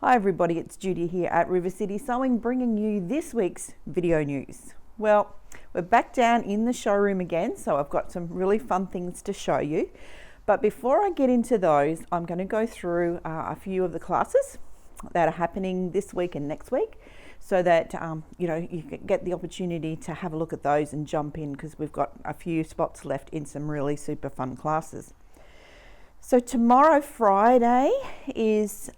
Hi everybody, it's Judy here at River City Sewing, bringing you this week's video news. Well, we're back down in the showroom again, so I've got some really fun things to show you. But before I get into those, I'm going to go through a few of the classes that are happening this week and next week, so that you can get the opportunity to have a look at those and jump in, because we've got a few spots left in some really super fun classes. So tomorrow, Friday, is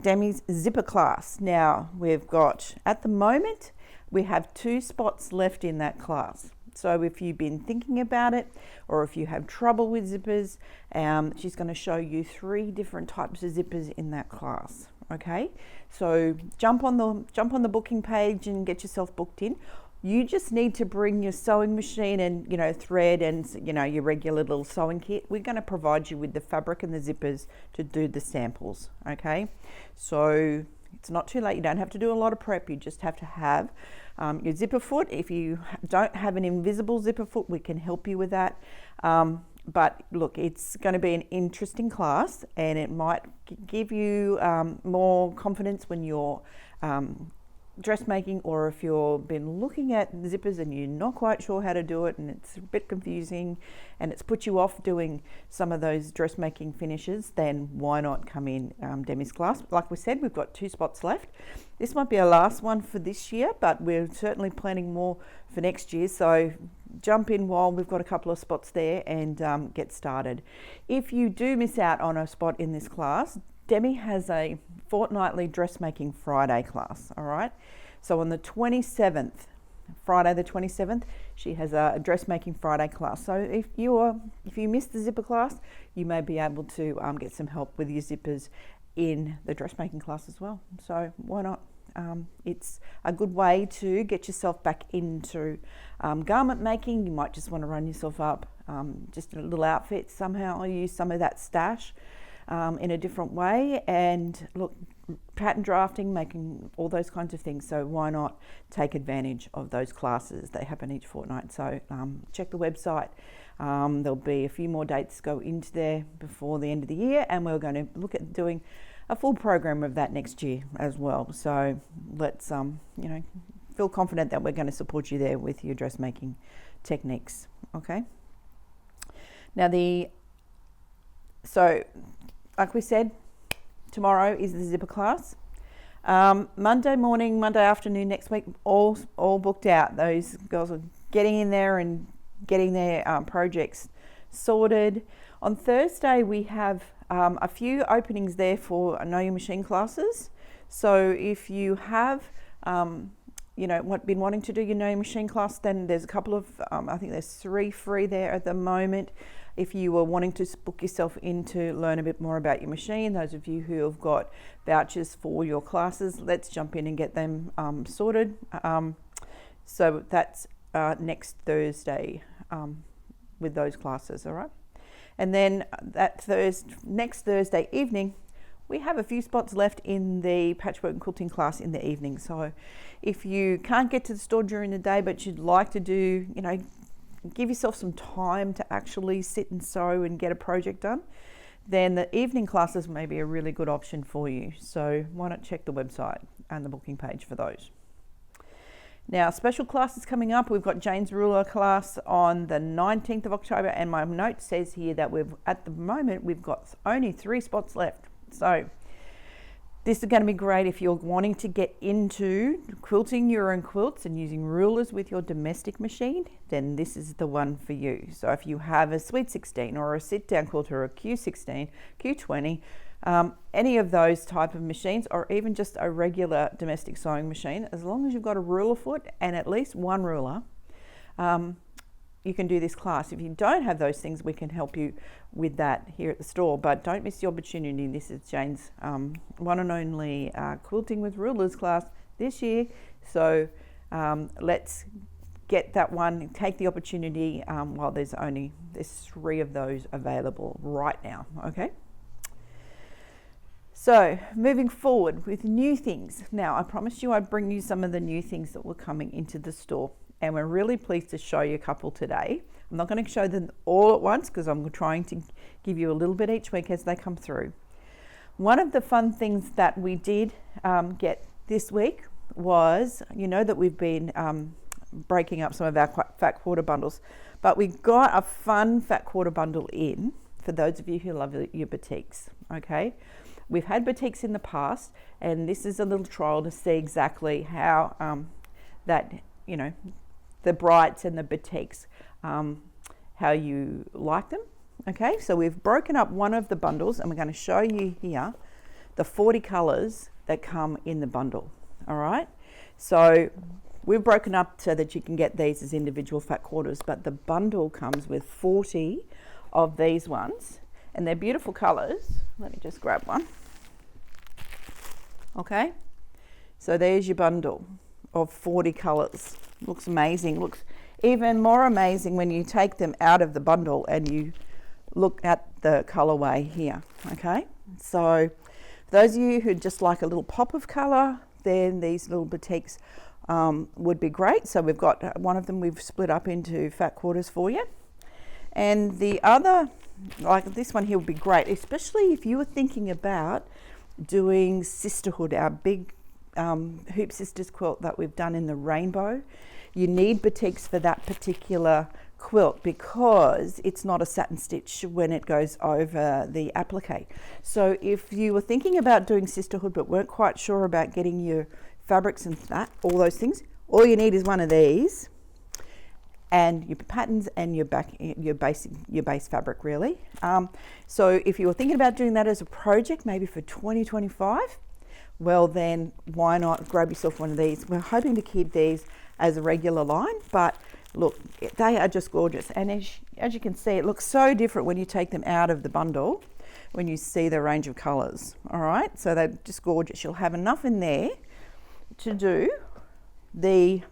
Demi's zipper class. Now we've got, at the moment, we have 2 spots left in that class. So if you've been thinking about it, or if you have trouble with zippers, she's going to show you 3 different types of zippers in that class. Okay, so jump on the booking page and get yourself booked in. You just need to bring your sewing machine and thread and your regular little sewing kit. We're going to provide you with the fabric and the zippers to do the samples. Okay, so it's not too late. You don't have to do a lot of prep. You just have to have your zipper foot. If you don't have an invisible zipper foot, we can help you with that. But look, it's going to be an interesting class, and it might give you more confidence when you're dressmaking, or if you've been looking at zippers and you're not quite sure how to do it and it's a bit confusing and it's put you off doing some of those dressmaking finishes, then why not come in Demi's class? Like we said, we've got 2 spots left. This might be our last one for this year, but we're certainly planning more for next year, so jump in while we've got a couple of spots there and get started. If you do miss out on a spot in this class, Demi has a fortnightly dressmaking Friday class. All right, so on the 27th, Friday the 27th, she has a dressmaking Friday class. So if you missed the zipper class, you may be able to get some help with your zippers in the dressmaking class as well. So why not? It's a good way to get yourself back into garment making. You might just want to run yourself up just a little outfit somehow, or use some of that stash in a different way, and look, pattern drafting, making all those kinds of things. So why not take advantage of those classes? They happen each fortnight, so check the website. There'll be a few more dates go into there before the end of the year, and we're going to look at doing a full program of that next year as well. So let's feel confident that we're going to support you there with your dressmaking techniques. Okay, now like we said, tomorrow is the zipper class. Monday morning, Monday afternoon next week, all booked out. Those girls are getting in there and getting their projects sorted. On Thursday, we have a few openings there for Know Your Machine classes. So if you have been wanting to do your Know Your Machine class, then there's a couple of, I think there's 3 free there at the moment. If you were wanting to book yourself in to learn a bit more about your machine, those of you who have got vouchers for your classes, let's jump in and get them sorted. So that's next Thursday with those classes, all right? And then next Thursday evening, we have a few spots left in the patchwork and quilting class in the evening. So if you can't get to the store during the day, but you'd like to do, give yourself some time to actually sit and sew and get a project done, then the evening classes may be a really good option for you. So why not check the website and the booking page for those. Now, special classes coming up. We've got Jane's ruler class on the 19th of October, and my note says here that at the moment we've got only 3 spots left. So this is going to be great if you're wanting to get into quilting your own quilts and using rulers with your domestic machine, then this is the one for you. So if you have a Sweet 16 or a sit-down quilter or a Q16, Q20, any of those type of machines, or even just a regular domestic sewing machine, as long as you've got a ruler foot and at least one ruler, you can do this class. If you don't have those things, we can help you with that here at the store, but don't miss the opportunity. This is Jane's one and only quilting with rulers class this year. So let's get that one, take the opportunity while there's 3 of those available right now. Okay, so moving forward with new things. Now, I promised you I'd bring you some of the new things that were coming into the store, and we're really pleased to show you a couple today. I'm not going to show them all at once because I'm trying to give you a little bit each week as they come through. One of the fun things that we did get this week was, you know that we've been breaking up some of our fat quarter bundles, but we got a fun fat quarter bundle in for those of you who love your batiks, okay? We've had batiks in the past, and this is a little trial to see exactly how that, you know, the brights and the batiks, how you like them. Okay, so we've broken up one of the bundles, and we're going to show you here the 40 colours that come in the bundle. All right, so we've broken up so that you can get these as individual fat quarters, but the bundle comes with 40 of these ones, and they're beautiful colours. Let me just grab one. Okay, so there's your bundle of 40 colours. Looks amazing. Looks even more amazing when you take them out of the bundle and you look at the colorway here. Okay, so for those of you who just like a little pop of color, then these little batiks would be great. So we've got one of them we've split up into fat quarters for you, and the other, like this one here, would be great, especially if you were thinking about doing sisterhood, our big Hoop Sisters quilt that we've done in the rainbow. You need batiks for that particular quilt because it's not a satin stitch when it goes over the applique. So if you were thinking about doing sisterhood but weren't quite sure about getting your fabrics and that, all those things, all you need is one of these and your patterns and your base fabric, really. So if you were thinking about doing that as a project, maybe for 2025, well then why not grab yourself one of these. We're hoping to keep these as a regular line, but look, they are just gorgeous. And as you can see, it looks so different when you take them out of the bundle, when you see the range of colors. All right, so they're just gorgeous. You'll have enough in there to do the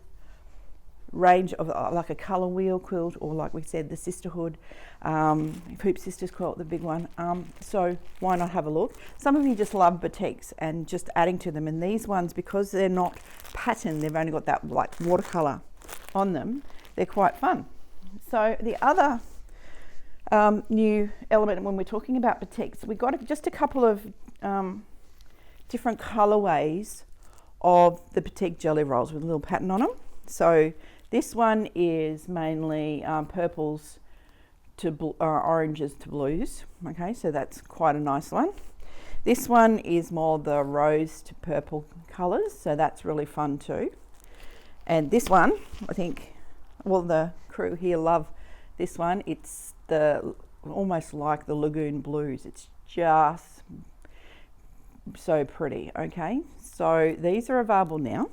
range of like a color wheel quilt, or like we said, the sisterhood Hoop Sisters quilt, the big one. So why not have a look? Some of you just love batiks and just adding to them, and these ones, because they're not patterned, they've only got that like watercolor on them, they're quite fun. So the other new element when we're talking about batiks, we got just a couple of different colorways of the batik jelly rolls with a little pattern on them. So this one is mainly purples to oranges to blues. Okay, so that's quite a nice one. This one is more the rose to purple colors, so that's really fun too. And this one, I think, well, the crew here love this one. It's the almost like the lagoon blues. It's just so pretty. Okay, so these are available now.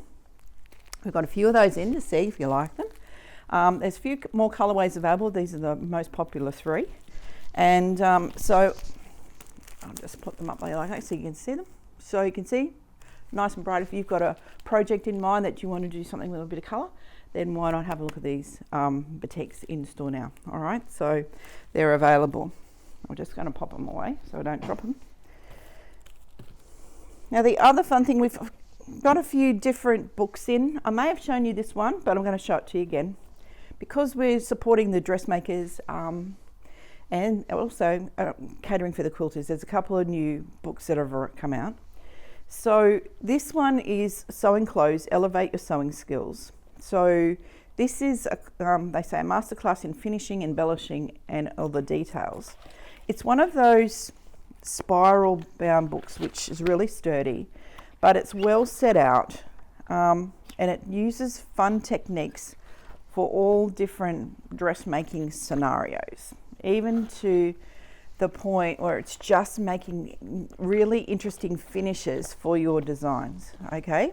We've got a few of those in to see if you like them. There's a few more colorways available. These are the most popular three. And so I'll just put them up there like that so you can see them. So you can see, nice and bright. If you've got a project in mind that you want to do something with a bit of color, then why not have a look at these batiks in store now. All right, so they're available. I'm just going to pop them away so I don't drop them. Now the other fun thing, we've got a few different books in. I may have shown you this one, but I'm going to show it to you again. Because we're supporting the dressmakers and also catering for the quilters, there's a couple of new books that have come out. So this one is Sewing Clothes, Elevate Your Sewing Skills. So this is, they say, a masterclass in finishing, embellishing, and all the details. It's one of those spiral bound books which is really sturdy, but it's well set out, and it uses fun techniques for all different dressmaking scenarios, even to the point where it's just making really interesting finishes for your designs. Okay,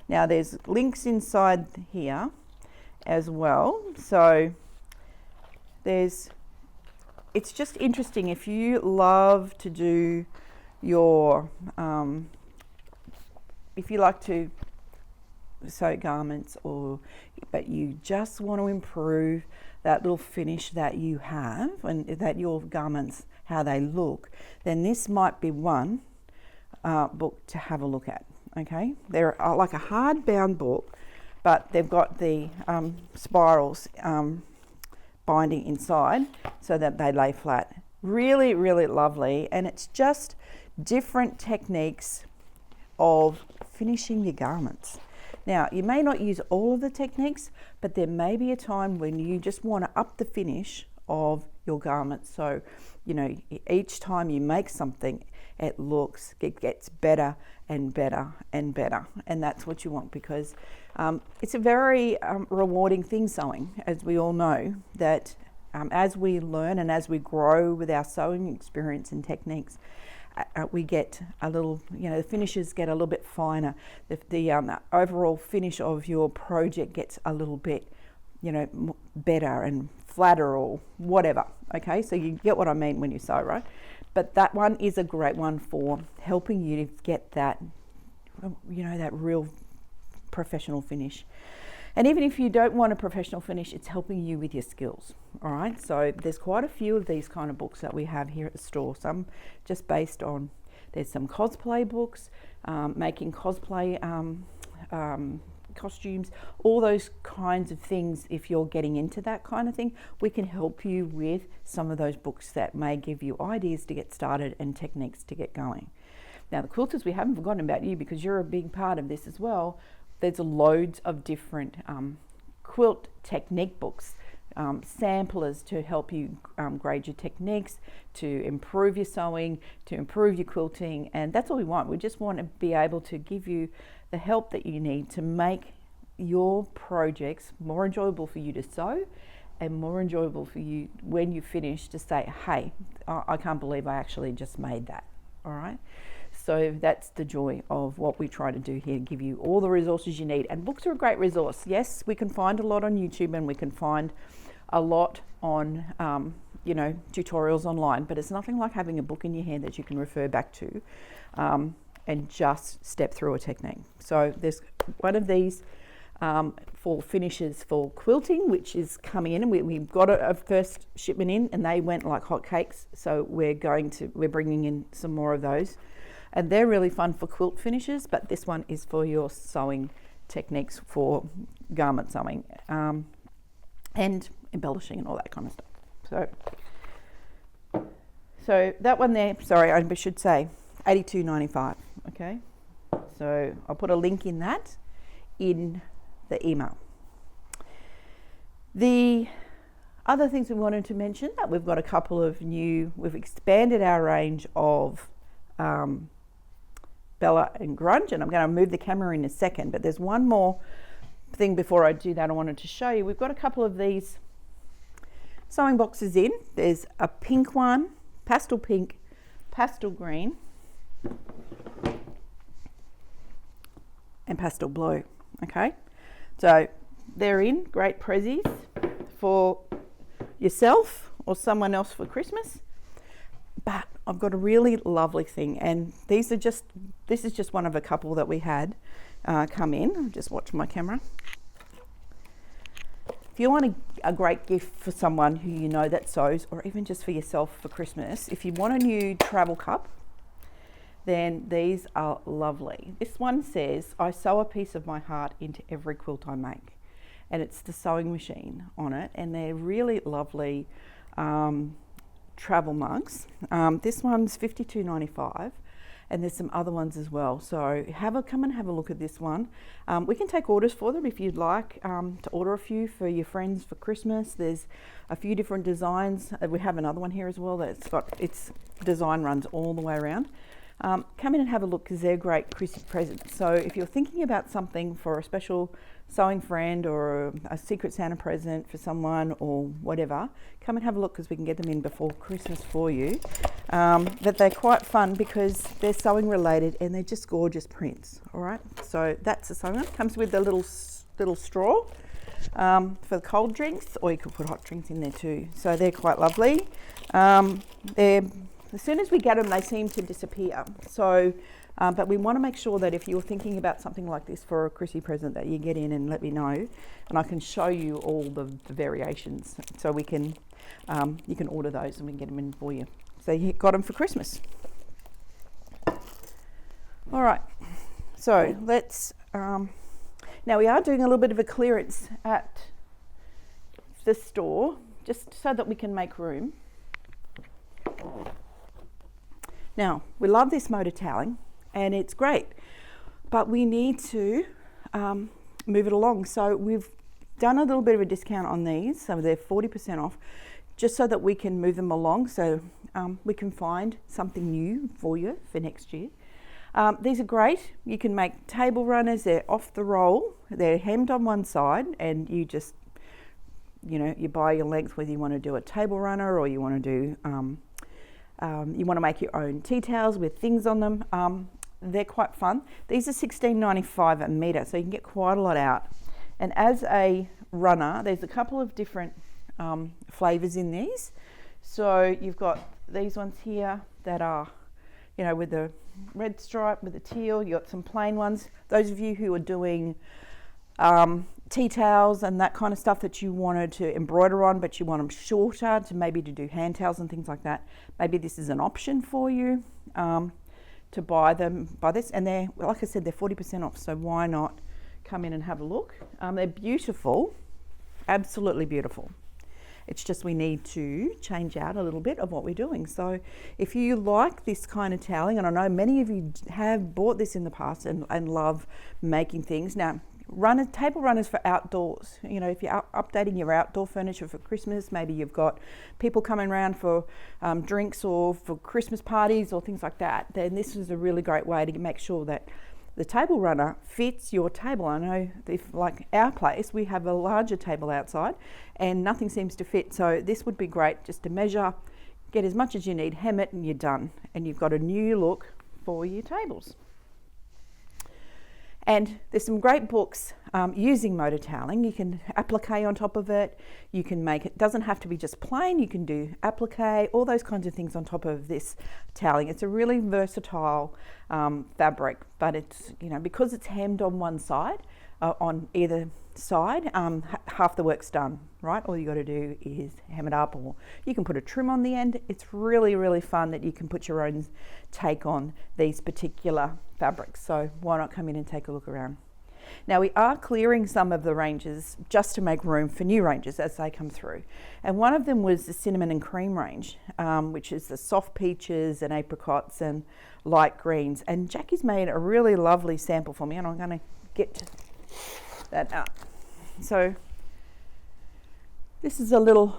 now there's links inside here as well, so it's just interesting if you love to do your if you like to sew garments, but you just want to improve that little finish that you have and that your garments, how they look, then this might be one book to have a look at. Okay, they're like a hardbound book, but they've got the spirals binding inside so that they lay flat. Really, really lovely, and it's just different techniques of finishing your garments. Now, you may not use all of the techniques, but there may be a time when you just want to up the finish of your garments. So, you know, each time you make something, it gets better and better and better. And that's what you want, because it's a very rewarding thing, sewing, as we all know, that as we learn and as we grow with our sewing experience and techniques, we get a little, you know, the finishes get a little bit finer. The overall finish of your project gets a little bit, you know, better and flatter or whatever. Okay, so you get what I mean when you sew, right? But that one is a great one for helping you to get that, you know, that real professional finish. And even if you don't want a professional finish, it's helping you with your skills. All right, so there's quite a few of these kind of books that we have here at the store. Some just based on, there's some cosplay books, making cosplay costumes, all those kinds of things. If you're getting into that kind of thing, we can help you with some of those books that may give you ideas to get started and techniques to get going. Now, the quilters, we haven't forgotten about you, because you're a big part of this as well. There's loads of different quilt technique books, samplers to help you grade your techniques, to improve your sewing, to improve your quilting, and that's all we want. We just want to be able to give you the help that you need to make your projects more enjoyable for you to sew, and more enjoyable for you when you finish to say, hey, I can't believe I actually just made that. All right. So that's the joy of what we try to do here, give you all the resources you need. And books are a great resource. Yes, we can find a lot on YouTube, and we can find a lot on, you know, tutorials online, but it's nothing like having a book in your hand that you can refer back to and just step through a technique. So there's one of these for finishes for quilting, which is coming in, and we've got a first shipment in, and they went like hotcakes. So we're bringing in some more of those. And they're really fun for quilt finishes, but this one is for your sewing techniques for garment sewing and embellishing and all that kind of stuff. So that one there, sorry, I should say $82.95. Okay, so I'll put a link in that in the email. The other things we wanted to mention, that we've got a couple of we've expanded our range of Bella and Grunge, and I'm going to move the camera in a second, but there's one more thing before I do that I wanted to show you. We've got a couple of these sewing boxes in. There's a pink one, pastel pink, pastel green, and pastel blue. Okay, so they're in great prezzies for yourself or someone else for Christmas. But I've got a really lovely thing, and this is just one of a couple that we had come in. I'll just watch my camera. If you want a great gift for someone who you know that sews, or even just for yourself for Christmas, if you want a new travel cup, then these are lovely. This one says, I sew a piece of my heart into every quilt I make. And it's the sewing machine on it, and they're really lovely travel mugs. This one's $52.95, and there's some other ones as well. So come and have a look at this one. We can take orders for them if you'd like to order a few for your friends for Christmas. There's a few different designs. We have another one here as well that's got its design runs all the way around. Come in and have a look, because they're great Christmas presents. So if you're thinking about something for a special sewing friend or a secret Santa present for someone or whatever, come and have a look, because we can get them in before Christmas for you. But they're quite fun because they're sewing related, and they're just gorgeous prints. All right, so that's the sewing one. Comes with a little straw for the cold drinks, or you could put hot drinks in there too. So they're quite lovely. As soon as we get them, they seem to disappear. So, but we want to make sure that if you're thinking about something like this for a Chrissy present, that you get in and let me know, and I can show you all the variations. So we can, you can order those and we can get them in for you. So you got them for Christmas. All right. So let's. Now we are doing a little bit of a clearance at the store, just so that we can make room. Now, we love this motor toweling and it's great, but we need to move it along. So we've done a little bit of a discount on these, so they're 40% off, just so that we can move them along, so we can find something new for you for next year. These are great. You can make table runners. They're off the roll. They're hemmed on one side, and you just, you buy your length, whether you want to do a table runner or you want to do, you want to make your own tea towels with things on them. They're quite fun. These are $16.95 a metre, so you can get quite a lot out. And as a runner, there's a couple of different flavours in these. So you've got these ones here that are, with the red stripe, with the teal. You've got some plain ones. Those of you who are doing tea towels and that kind of stuff that you wanted to embroider on, but you want them shorter to maybe to do hand towels and things like that, maybe this is an option for you to buy this. And they're, like I said, they're 40% off, so why not come in and have a look. They're beautiful, absolutely beautiful. It's just we need to change out a little bit of what we're doing. So if you like this kind of toweling, and I know many of you have bought this in the past and love making things. Now, table runners for outdoors. If you're updating your outdoor furniture for Christmas, maybe you've got people coming around for drinks or for Christmas parties or things like that, then this is a really great way to make sure that the table runner fits your table. I know if, like our place, we have a larger table outside and nothing seems to fit. So this would be great just to measure, get as much as you need, hem it, and you're done. And you've got a new look for your tables. And there's some great books using motor toweling. You can applique on top of it. You can make it, doesn't have to be just plain. You can do applique, all those kinds of things on top of this toweling. It's a really versatile fabric, but it's, because it's hemmed on one side, on either side, half the work's done, right? All you got to do is hem it up, or you can put a trim on the end. It's really, really fun that you can put your own take on these particular fabrics. So why not come in and take a look around? Now, we are clearing some of the ranges just to make room for new ranges as they come through. And one of them was the cinnamon and cream range, which is the soft peaches and apricots and light greens. And Jackie's made a really lovely sample for me, and I'm going to get that out. So this is a little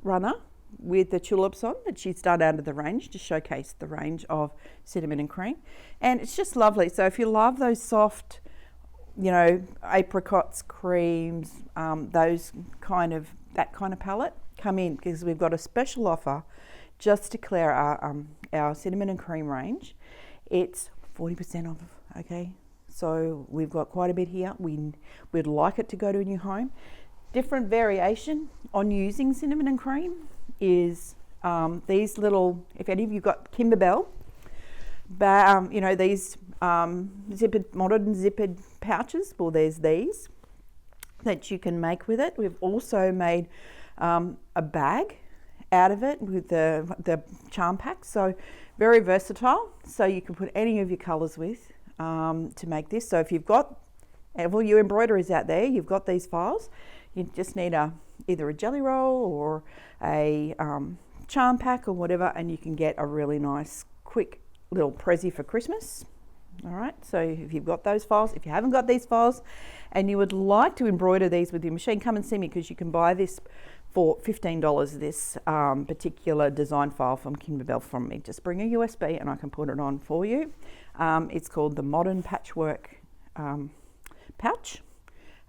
runner with the tulips on that she's done out of the range to showcase the range of cinnamon and cream, and it's just lovely. So if you love those soft, apricots, creams, that kind of palette, come in, because we've got a special offer just to clear our cinnamon and cream range. It's 40% off. Okay, so we've got quite a bit here. We'd like it to go to a new home. Different variation on using cinnamon and cream is these little, if any of you got Kimberbell, these modern zippered pouches, well, there's these that you can make with it. We've also made a bag out of it with the charm pack, so very versatile. So you can put any of your colours with to make this. So if you've got, well, your embroiderers out there, you've got these files, you just need either a jelly roll or a charm pack or whatever, and you can get a really nice quick little prezi for Christmas. All right, so if you've got those files, if you haven't got these files and you would like to embroider these with your machine, come and see me, because you can buy this for $15, this particular design file from Kimberbell from me. Just bring a USB and I can put it on for you. It's called the Modern Patchwork Pouch,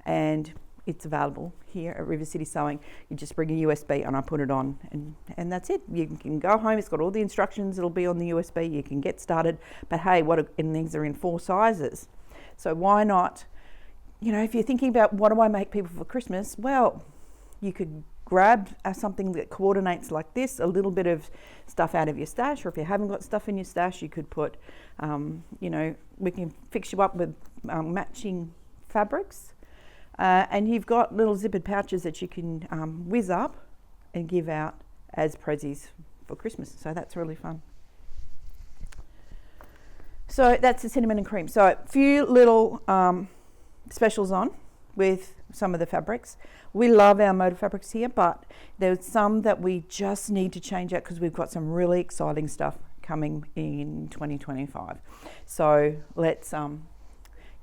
and it's available here at River City Sewing. You just bring a USB and I put it on, and that's it. You can go home, it's got all the instructions, it'll be on the USB, you can get started. But hey, and these are in 4 sizes. So why not, if you're thinking about what do I make people for Christmas, well, you could grab something that coordinates like this, a little bit of stuff out of your stash, or if you haven't got stuff in your stash, you could put, we can fix you up with matching fabrics. And you've got little zippered pouches that you can whiz up and give out as prezzies for Christmas. So that's really fun. So that's the cinnamon and cream. So a few little specials on with some of the fabrics. We love our motor fabrics here, but there's some that we just need to change out because we've got some really exciting stuff coming in 2025. So let's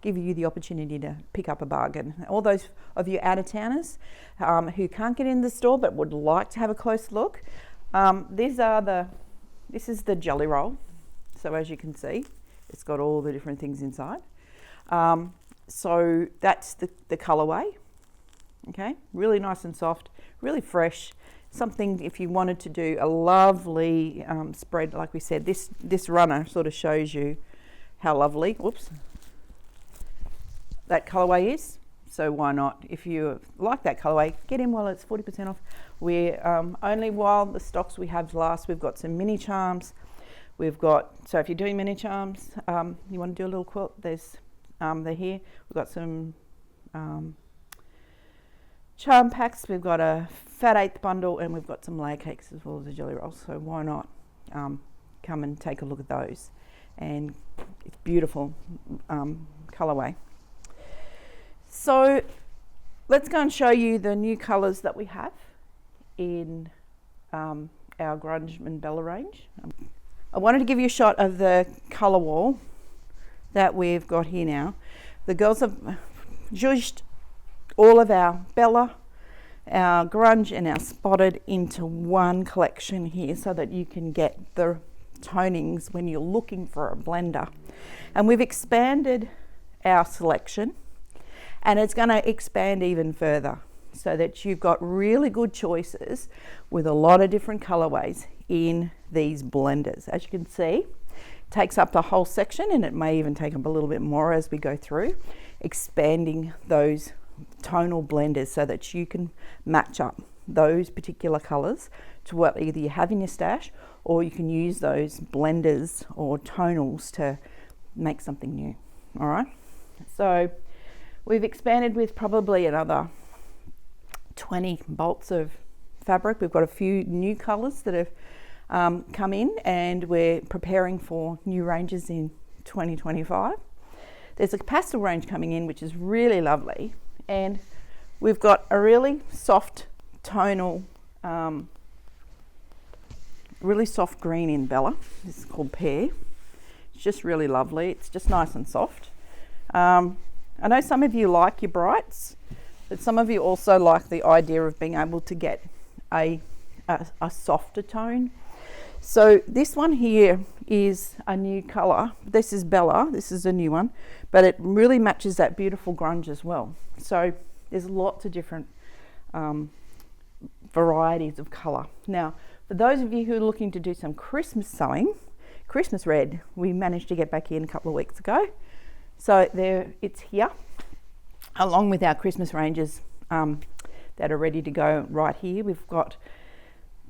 give you the opportunity to pick up a bargain. All those of you out of towners who can't get in the store but would like to have a close look, this is the jelly roll. So as you can see, it's got all the different things inside. So that's the colorway. Okay, really nice and soft, really fresh. Something if you wanted to do a lovely spread, like we said, this runner sort of shows you how lovely, that colorway is. So why not? If you like that colorway, get in while it's 40% off. We're only while the stocks we have last. We've got some mini charms. We've got, so if you're doing mini charms, you want to do a little quilt, they're here. We've got some charm packs. We've got a fat 8th bundle, and we've got some layer cakes as well as the jelly rolls. So why not come and take a look at those? And it's beautiful colorway. So let's go and show you the new colors that we have in our Grunge and Bella range. I wanted to give you a shot of the color wall that we've got here now. The girls have zhuzhed all of our Bella, our Grunge and our Spotted into one collection here so that you can get the tonings when you're looking for a blender. And we've expanded our selection, and it's going to expand even further so that you've got really good choices with a lot of different colorways in these blenders. As you can see, it takes up the whole section, and it may even take up a little bit more as we go through, expanding those tonal blenders so that you can match up those particular colors to what either you have in your stash, or you can use those blenders or tonals to make something new. All right, so we've expanded with probably another 20 bolts of fabric. We've got a few new colors that have come in, and we're preparing for new ranges in 2025. There's a pastel range coming in, which is really lovely, and we've got a really soft tonal, really soft green in Bella. This is called Pear. It's just really lovely. It's just nice and soft. I know some of you like your brights, but some of you also like the idea of being able to get a softer tone. So this one here is a new color. This is Bella, this is a new one, but it really matches that beautiful Grunge as well. So there's lots of different varieties of color. Now, for those of you who are looking to do some Christmas sewing, Christmas red, we managed to get back in a couple of weeks ago. So there, it's here, along with our Christmas ranges that are ready to go right here. We've got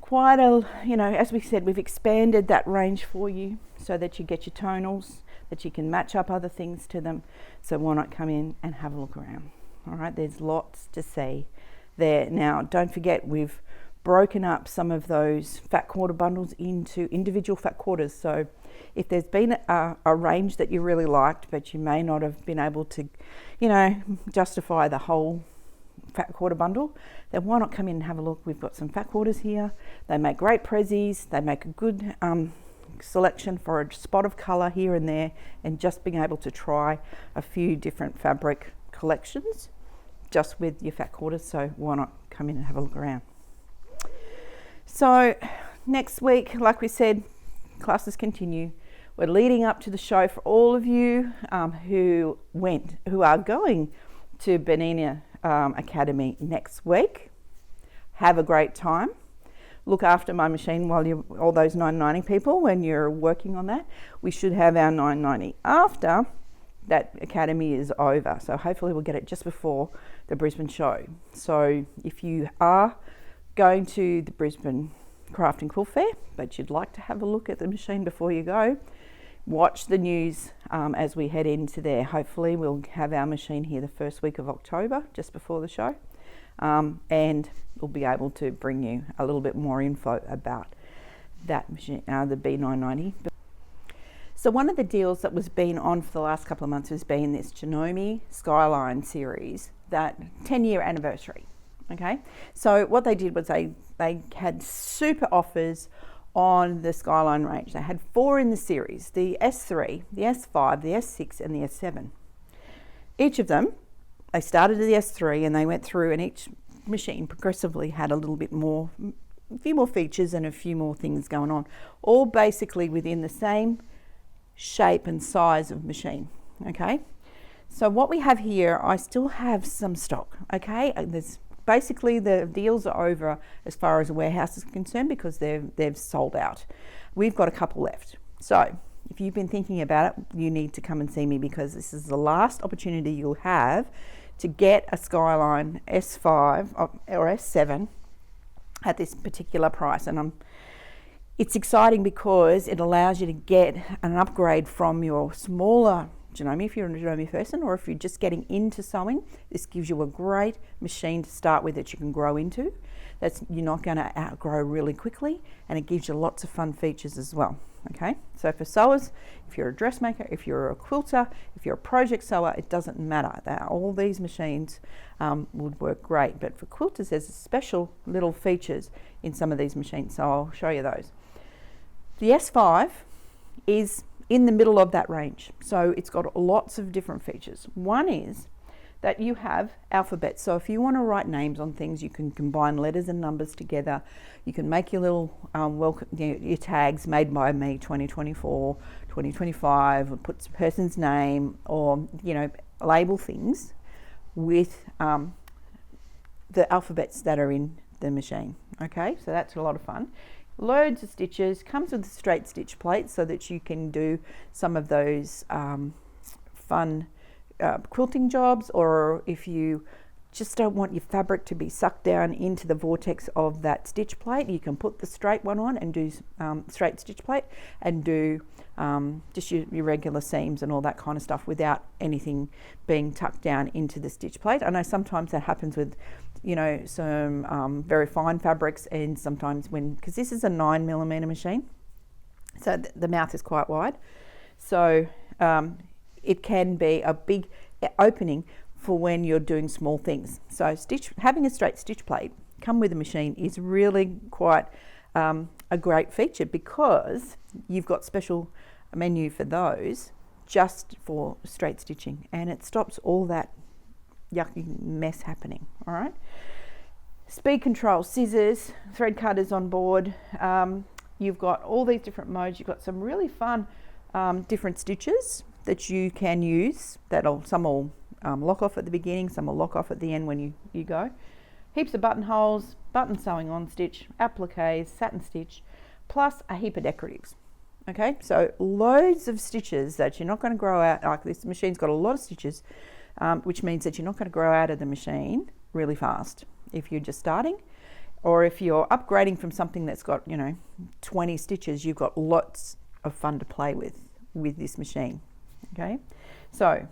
quite a, as we said, we've expanded that range for you so that you get your tonals, that you can match up other things to them. So why not come in and have a look around? All right, there's lots to see there. Now, don't forget, we've broken up some of those fat quarter bundles into individual fat quarters. So if there's been a range that you really liked, but you may not have been able to, justify the whole fat quarter bundle, then why not come in and have a look? We've got some fat quarters here. They make great prezzies. They make a good selection for a spot of color here and there, and just being able to try a few different fabric collections just with your fat quarters. So why not come in and have a look around? So next week, like we said, classes continue. We're leading up to the show. For all of you who are going to Benina Academy next week, have a great time. Look after my machine while you're, all those 990 people, when you're working on that. We should have our 990 after that academy is over. So hopefully we'll get it just before the Brisbane show. So if you are going to the Brisbane Craft and Quilt Fair, but you'd like to have a look at the machine before you go, watch the news as we head into there. Hopefully we'll have our machine here the first week of October, just before the show, and we'll be able to bring you a little bit more info about that machine, the B990. So one of the deals that was been on for the last couple of months has been this Jomi Skyline series, that 10-year anniversary. Okay, so what they did was they had super offers on the Skyline range. They had 4 in the series, the S3, the S5, the S6 and the S7. Each of them, they started at the S3 and they went through, and each machine progressively had a little bit more, a few more features and a few more things going on, all basically within the same shape and size of machine. Okay, so what we have here, I still have some stock. Okay, there's basically the deals are over as far as the warehouse is concerned because they've sold out. We've got a couple left. So if you've been thinking about it, you need to come and see me, because this is the last opportunity you'll have to get a Skyline S5 or S7 at this particular price. And it's exciting because it allows you to get an upgrade from your smaller Jomi, if you're a Jomi person, or if you're just getting into sewing. This gives you a great machine to start with that you can grow into. You're not going to outgrow really quickly, and it gives you lots of fun features as well. Okay, so for sewers, if you're a dressmaker, if you're a quilter, if you're a project sewer, it doesn't matter. All these machines would work great, but for quilters there's special little features in some of these machines, so I'll show you those. The S5 is in the middle of that range, so it's got lots of different features. One is that you have alphabets, so if you want to write names on things, you can combine letters and numbers together. You can make your little your tags, made by me 2024, 2025, or put a person's name, or label things with the alphabets that are in the machine. Okay, so that's a lot of fun. Loads of stitches, comes with a straight stitch plate so that you can do some of those fun quilting jobs, or if you just don't want your fabric to be sucked down into the vortex of that stitch plate, you can put the straight one on and do straight stitch plate and do just your regular seams and all that kind of stuff without anything being tucked down into the stitch plate. I know sometimes that happens with some very fine fabrics, and sometimes because this is a 9mm machine, so the mouth is quite wide, so it can be a big opening for when you're doing small things. So having a straight stitch plate come with a machine is really quite a great feature, because you've got special menu for those just for straight stitching, and it stops all that yucky mess happening. All right, speed control, scissors, thread cutters on board. You've got all these different modes. You've got some really fun different stitches that you can use. Some will lock off at the beginning, some will lock off at the end when you go. Heaps of buttonholes, button sewing on stitch, appliques, satin stitch, plus a heap of decoratives. Okay, so loads of stitches that you're not going to grow out. Like, this machine's got a lot of stitches, which means that you're not going to grow out of the machine really fast if you're just starting, or if you're upgrading from something that's got 20 stitches. You've got lots of fun to play with this machine. Okay, so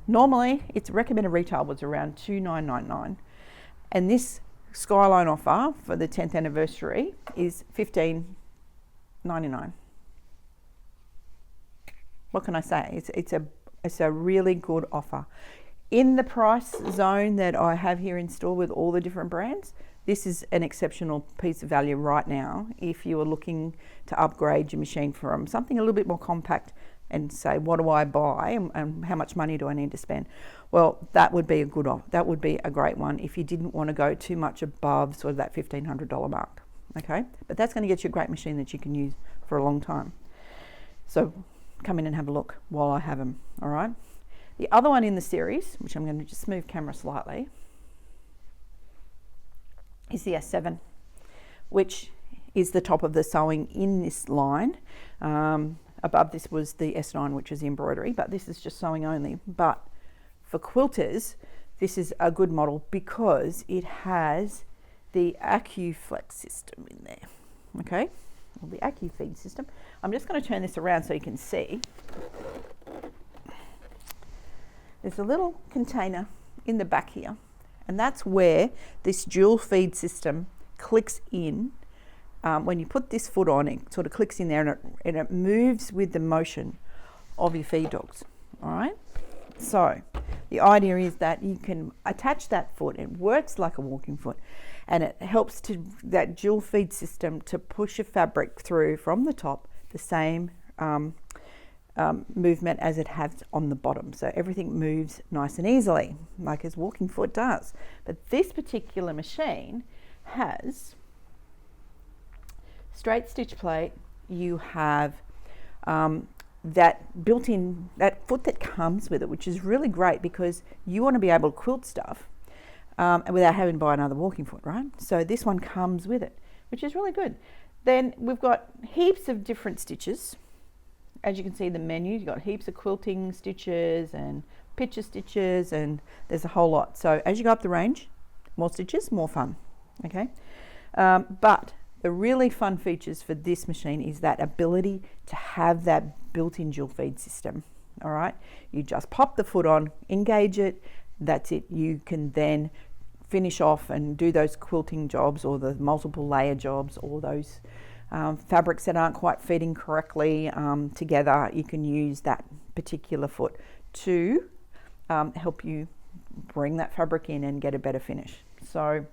normally its recommended retail was around $2,999, and this Skyline offer for the 10th anniversary is $1,599. What can I say? It's a really good offer. In the price zone that I have here in store with all the different brands, this is an exceptional piece of value right now if you are looking to upgrade your machine from something a little bit more compact and say, what do I buy and how much money do I need to spend? Well, that would be that would be a great one if you didn't want to go too much above sort of that $1,500 mark. Okay, but that's going to get you a great machine that you can use for a long time. So come in and have a look while I have them. All right, the other one in the series, which I'm going to just move camera slightly, is the S7, which is the top of the sewing in this line. Above this was the S9, which is the embroidery, but this is just sewing only. But for quilters, this is a good model because it has the AccuFlex system in there. Okay, or the AccuFeed system. I'm just going to turn this around so you can see. There's a little container in the back here, and that's where this dual feed system clicks in. When you put this foot on, it sort of clicks in there, and it moves with the motion of your feed dogs. All right, so the idea is that you can attach that foot. It works like a walking foot, and it helps to that dual feed system to push a fabric through from the top the same movement as it has on the bottom, so everything moves nice and easily like his walking foot does. But this particular machine has straight stitch plate. You have that built-in, that foot that comes with it, which is really great because you want to be able to quilt stuff without having to buy another walking foot, right? So this one comes with it, which is really good. Then we've got heaps of different stitches. As you can see the menu, you've got heaps of quilting stitches and picture stitches, and there's a whole lot. So as you go up the range, more stitches, more fun, okay? But the really fun features for this machine is that ability to have that built-in dual feed system, all right? You just pop the foot on, engage it, that's it. You can then finish off and do those quilting jobs or the multiple layer jobs or those fabrics that aren't quite fitting correctly together. You can use that particular foot to help you bring that fabric in and get a better finish. So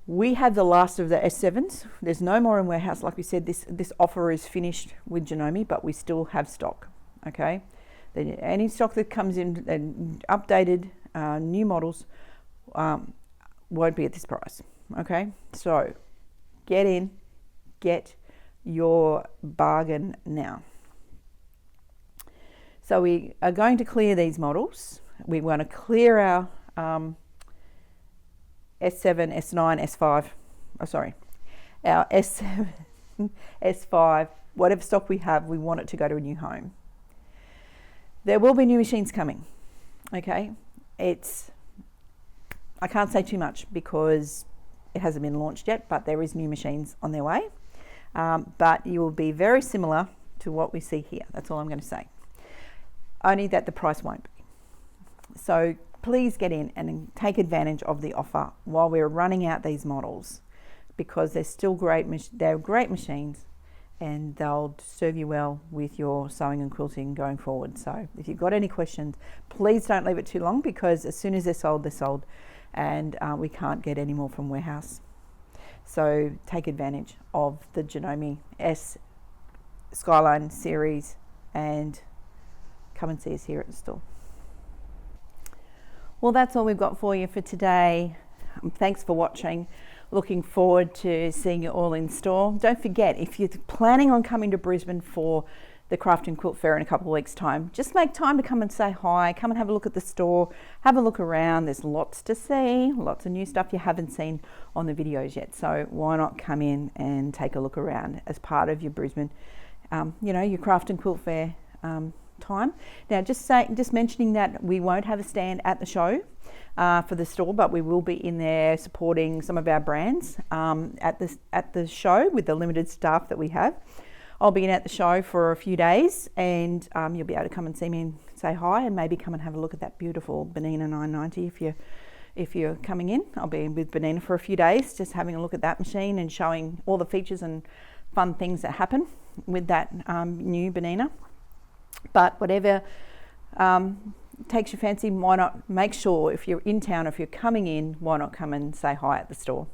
we have the last of the S7s. There's no more in warehouse. Like we said, this offer is finished with Jomi, but we still have stock, okay? Any stock that comes in and updated new models won't be at this price, okay? So get in, get your bargain now. So we are going to clear these models. We want to clear our S7, S9, S5, our S7, S5, whatever stock we have, we want it to go to a new home. There will be new machines coming, okay? I can't say too much because it hasn't been launched yet, but there is new machines on their way. But you will be very similar to what we see here. That's all I'm going to say. Only that the price won't be. So please get in and take advantage of the offer while we're running out these models, because they're still great. They're great machines, and they'll serve you well with your sewing and quilting going forward. So if you've got any questions, please don't leave it too long, because as soon as they're sold, and we can't get any more from warehouse. So take advantage of the Jomi S Skyline series and come and see us here at the store. Well, that's all we've got for you for today. Thanks for watching. Looking forward to seeing you all in store. Don't forget, if you're planning on coming to Brisbane for the Craft and Quilt Fair in a couple of weeks' time, just make time to come and say hi, come and have a look at the store, have a look around. There's lots to see, lots of new stuff you haven't seen on the videos yet. So why not come in and take a look around as part of your Brisbane, your Craft and Quilt Fair time. Now, just mentioning that we won't have a stand at the show for the store, but we will be in there supporting some of our brands at the show with the limited staff that we have. I'll be in at the show for a few days, and you'll be able to come and see me and say hi, and maybe come and have a look at that beautiful Benina 990 if you're coming in. I'll be with Benina for a few days, just having a look at that machine and showing all the features and fun things that happen with that new Benina. But whatever takes your fancy, why not make sure, if you're in town, if you're coming in, why not come and say hi at the store.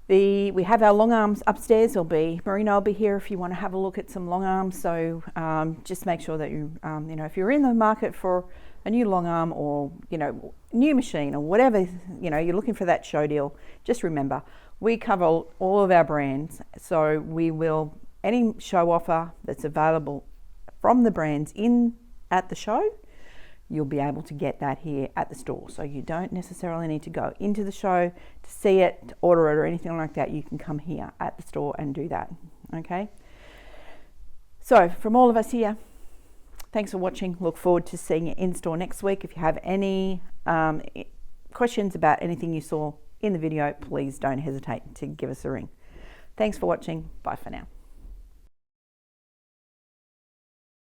We have our long arms upstairs. Marina will be here if you want to have a look at some long arms. So just make sure that you, if you're in the market for a new long arm or, new machine or whatever, you're looking for that show deal, just remember, we cover all of our brands. So any show offer that's available from the brands in at the show, you'll be able to get that here at the store. So you don't necessarily need to go into the show to see it, to order it or anything like that. You can come here at the store and do that, okay? So from all of us here, thanks for watching. Look forward to seeing you in store next week. If you have any questions about anything you saw in the video, please don't hesitate to give us a ring. Thanks for watching. Bye for now.